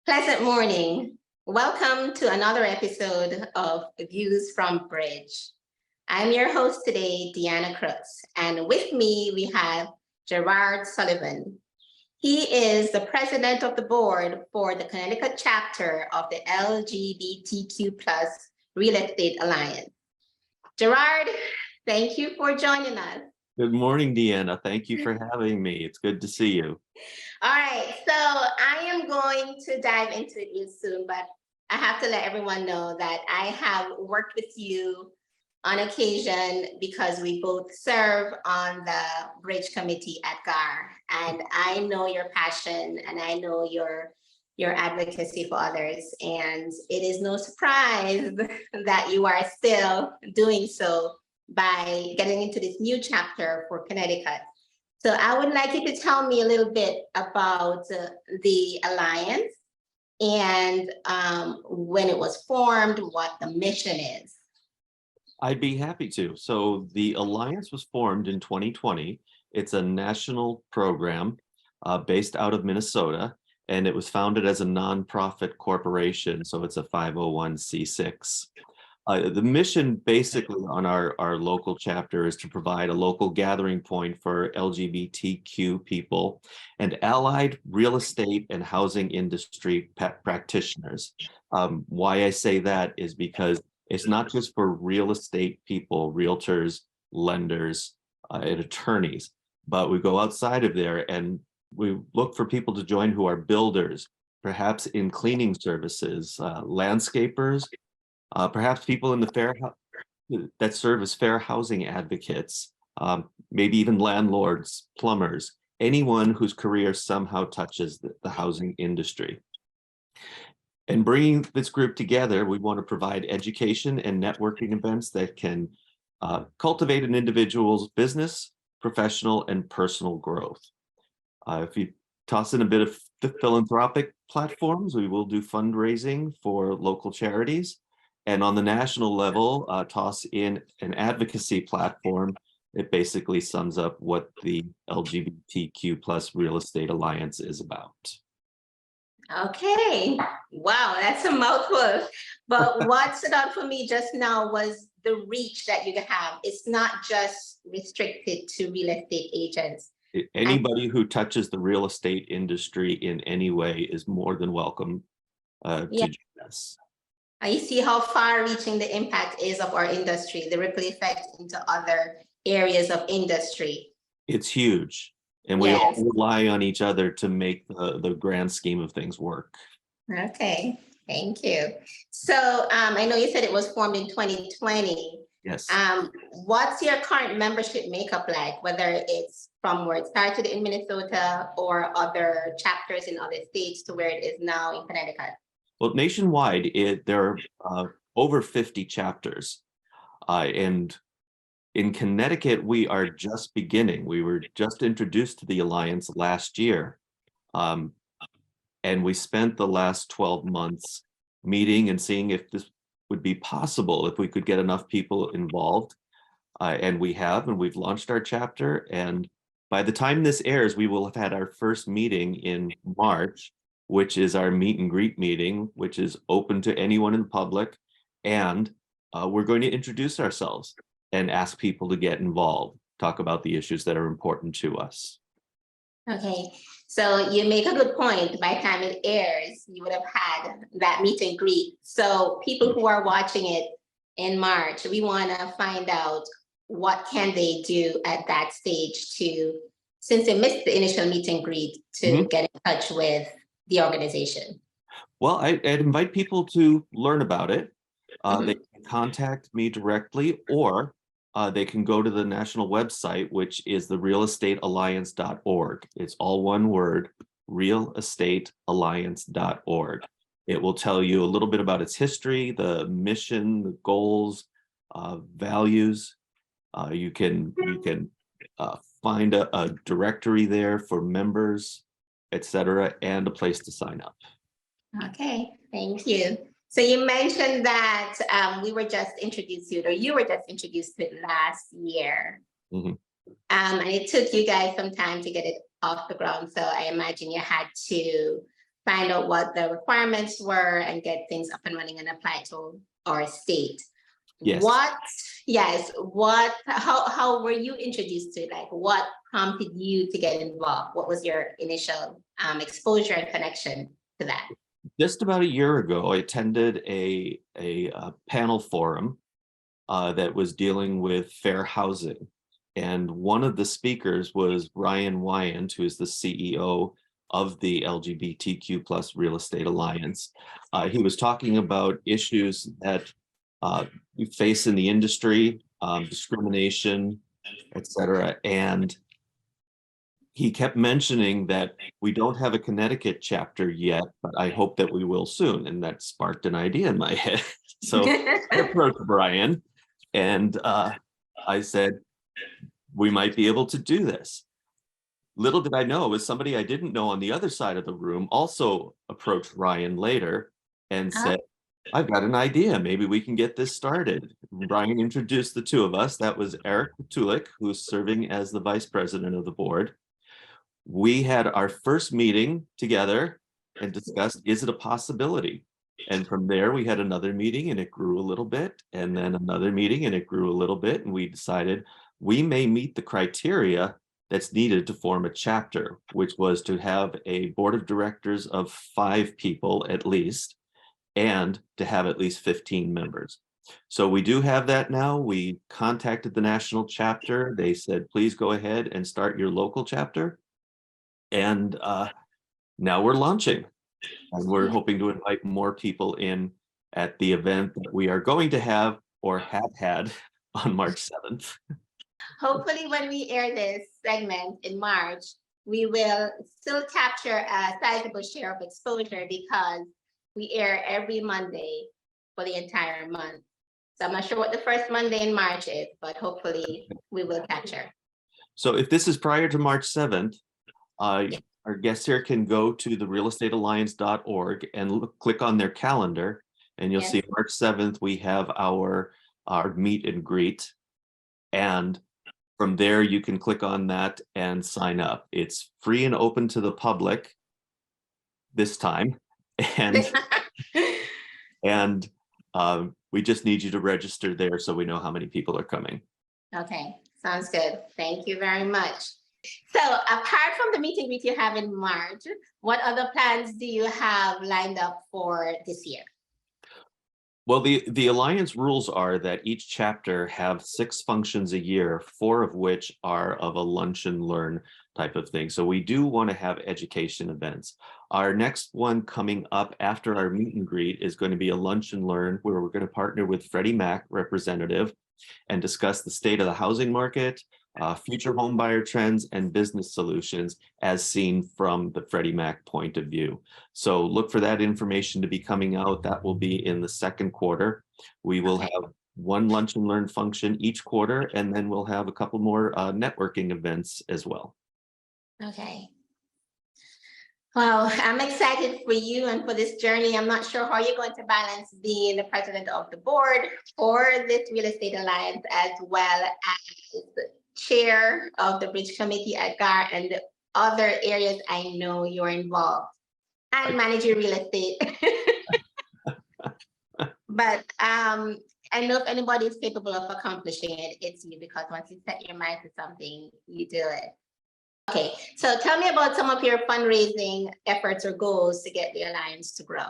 Pleasant morning. Welcome to another episode of Views from Bridge. I'm your host today, Deanna Crooks, and with me we have Gerard Sullivan. He is the president of the board for the Connecticut chapter of the LGBTQ Real Estate Alliance. Gerard, thank you for joining us. Good morning, Deanna. Thank you for having me. It's good to see you. All right, so I am going to dive into it real soon, but I have to let everyone know that I have worked with you on occasion because we both serve on the Bridge Committee at GHAR, and I know your passion and I know your advocacy for others, and it is no surprise that you are still doing so by getting into this new chapter for Connecticut. So I would like you to tell me a little bit about the Alliance and when it was formed, what the mission is. I'd be happy to. So the Alliance was formed in 2020. It's a national program based out of Minnesota, and it was founded as a nonprofit corporation. So it's a 501c6. The mission basically on our local chapter is to provide a local gathering point for LGBTQ people and allied real estate and housing industry practitioners. Why I say that is because it's not just for real estate people, realtors, lenders, and attorneys, but we go outside of there and we look for people to join who are builders, perhaps in cleaning services, landscapers, perhaps people in the that serve as fair housing advocates, maybe even landlords, plumbers, anyone whose career somehow touches the housing industry. And bringing this group together, we want to provide education and networking events that can cultivate an individual's business, professional, and personal growth. If you toss in a bit of the philanthropic platforms, we will do fundraising for local charities. And on the national level, toss in an advocacy platform. It basically sums up what the LGBTQ Real Estate Alliance is about. Okay, wow, that's a mouthful. But what stood out for me just now was the reach that you have. It's not just restricted to real estate agents. Anybody who touches the real estate industry in any way is more than welcome to join us. You see how far-reaching the impact is of our industry, the ripple effect into other areas of industry. It's huge, and we all rely on each other to make the grand scheme of things work. Okay, thank you. So I know you said it was formed in 2020. Yes. What's your current membership makeup like, whether it's from where it started in Minnesota or other chapters in other states to where it is now in Connecticut? Well, nationwide, there are over 50 chapters. And in Connecticut, we are just beginning. We were just introduced to the Alliance last year. And we spent the last 12 months meeting and seeing if this would be possible, if we could get enough people involved. And we have, and we've launched our chapter. And by the time this airs, we will have had our first meeting in March, which is our meet and greet meeting, which is open to anyone in the public. And we're going to introduce ourselves and ask people to get involved, talk about the issues that are important to us. Okay, so you make a good point. By the time it airs, you would have had that meet and greet. So people who are watching it in March, we want to find out what can they do at that stage to, since they missed the initial meet and greet, to get in touch with the organization? Well, I'd invite people to learn about it. They can contact me directly, or they can go to the national website, which is the realestatealliance.org. It's all one word, realestatealliance.org. It will tell you a little bit about its history, the mission, the goals, values. You can find a directory there for members, etc., and a place to sign up. Okay, thank you. So you mentioned that we were just introduced to it, or you were just introduced to it last year. And it took you guys some time to get it off the ground. So I imagine you had to find out what the requirements were and get things up and running and apply to our state. Yes. How were you introduced to it? Like, what prompted you to get involved? What was your initial exposure and connection to that? Just about a year ago, I attended a panel forum that was dealing with fair housing. And one of the speakers was Ryan Wyant, who is the CEO of the LGBTQ plus Real Estate Alliance. He was talking about issues that we face in the industry, discrimination, etc. And he kept mentioning that we don't have a Connecticut chapter yet, but I hope that we will soon. And that sparked an idea in my head. So I approached Brian and I said, we might be able to do this. Little did I know, it was somebody I didn't know on the other side of the room also approached Ryan later and said, I've got an idea. Maybe we can get this started. Brian introduced the two of us. That was Eric Tulik, who's serving as the vice president of the board. We had our first meeting together and discussed, is it a possibility? And from there, we had another meeting and it grew a little bit, and then another meeting and it grew a little bit. And we decided we may meet the criteria that's needed to form a chapter, which was to have a board of directors of 5 people at least, and to have at least 15 members. So we do have that now. We contacted the national chapter. They said, please go ahead and start your local chapter. And now we're launching. And we're hoping to invite more people in at the event that we are going to have or have had on March 7th. Hopefully when we air this segment in March, we will still capture a sizable share of exposure because we air every Monday for the entire month. So I'm not sure what the first Monday in March is, but hopefully we will capture. So if this is prior to March 7th, our guests here can go to the realestatealliance.org and click on their calendar, and you'll see March 7th, we have our meet and greet. And from there, you can click on that and sign up. It's free and open to the public this time. And we just need you to register there so we know how many people are coming. Okay, sounds good. Thank you very much. So apart from the meet and greet you have in March, what other plans do you have lined up for this year? Well, the Alliance rules are that each chapter have 6 functions a year, 4 of which are of a lunch and learn type of thing. So we do want to have education events. Our next one coming up after our meet and greet is going to be a lunch and learn where we're going to partner with Freddie Mac representative and discuss the state of the housing market, future home buyer trends, and business solutions as seen from the Freddie Mac point of view. So look for that information to be coming out. That will be in the 2nd quarter. We will have 1 lunch and learn function each quarter, and then we'll have a couple more networking events as well. Okay. Well, I'm excited for you and for this journey. I'm not sure how you're going to balance being the president of the board for this Real Estate Alliance, as well as chair of the Bridge Committee at GHAR and the other areas I know you're involved, and managing real estate. But I know if anybody is capable of accomplishing it, it's you, because once you set your mind to something, you do it. Okay, so tell me about some of your fundraising efforts or goals to get the Alliance to grow.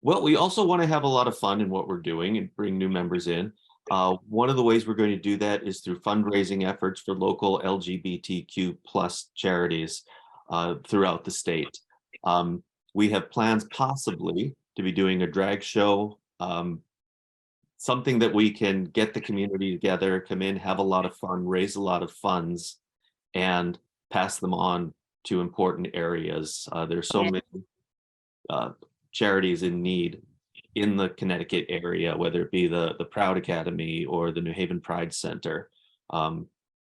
Well, we also want to have a lot of fun in what we're doing and bring new members in. One of the ways we're going to do that is through fundraising efforts for local LGBTQ plus charities throughout the state. We have plans possibly to be doing a drag show, something that we can get the community together, come in, have a lot of fun, raise a lot of funds, and pass them on to important areas. There's so many charities in need in the Connecticut area, whether it be the Proud Academy or the New Haven Pride Center.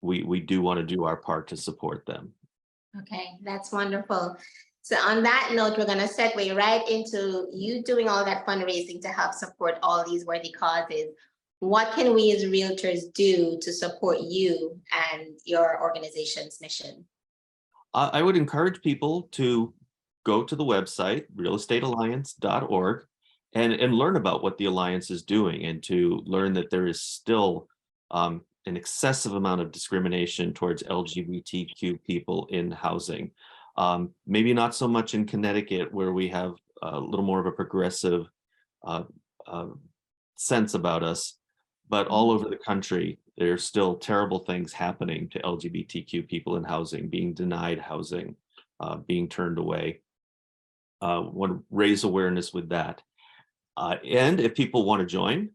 We do want to do our part to support them. Okay, that's wonderful. So on that note, we're going to segue right into you doing all that fundraising to help support all these worthy causes. What can we as realtors do to support you and your organization's mission? I would encourage people to go to the website, realestatealliance.org, and learn about what the Alliance is doing, and to learn that there is still an excessive amount of discrimination towards LGBTQ people in housing. Maybe not so much in Connecticut, where we have a little more of a progressive uh, sense about us, but all over the country, there's still terrible things happening to LGBTQ people in housing, being denied housing, being turned away. Want to raise awareness with that. And if people want to join,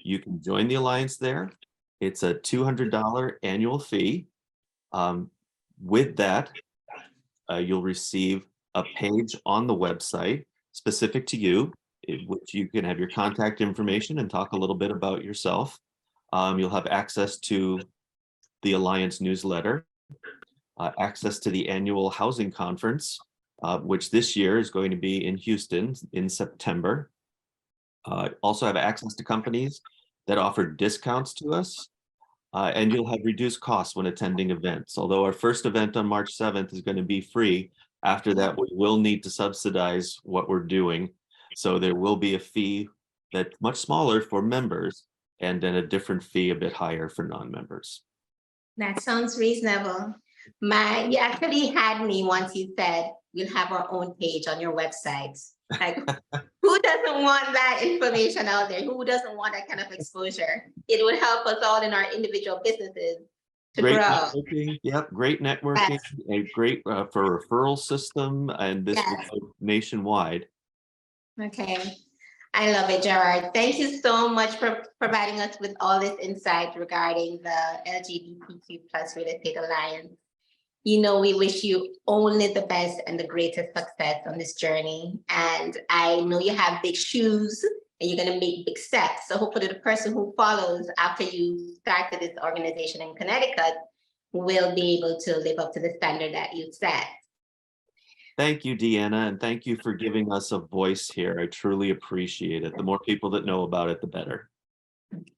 you can join the Alliance there. It's a $200 annual fee. With that, you'll receive a page on the website specific to you, in which you can have your contact information and talk a little bit about yourself. You'll have access to the Alliance newsletter, access to the annual housing conference, which this year is going to be in Houston in September. Also have access to companies that offer discounts to us, and you'll have reduced costs when attending events. Although our first event on March 7th is going to be free, after that we will need to subsidize what we're doing. So there will be a fee that's much smaller for members, and then a different fee a bit higher for non-members. That sounds reasonable. You actually had me once you said we'll have our own page on your website. Like, who doesn't want that information out there? Who doesn't want that kind of exposure? It would help us all in our individual businesses to Great grow. networking, yep, great networking, Yes. a great for referral system, and this Yes. will go nationwide. Okay. I love it, Gerard. Thank you so much for providing us with all this insight regarding the LGBTQ plus Real Estate Alliance. You know, we wish you only the best and the greatest success on this journey. And I know you have big shoes and you're going to make big steps. So hopefully the person who follows after you started this organization in Connecticut will be able to live up to the standard that you set. Thank you, Deanna, and thank you for giving us a voice here. I truly appreciate it. The more people that know about it, the better.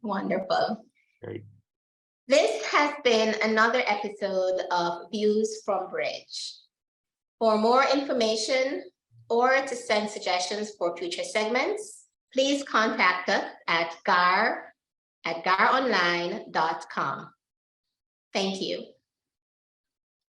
Wonderful. Great. This has been another episode of Views from Bridge. For more information or to send suggestions for future segments, please contact us at GHAR@GHARonline.com. Thank you.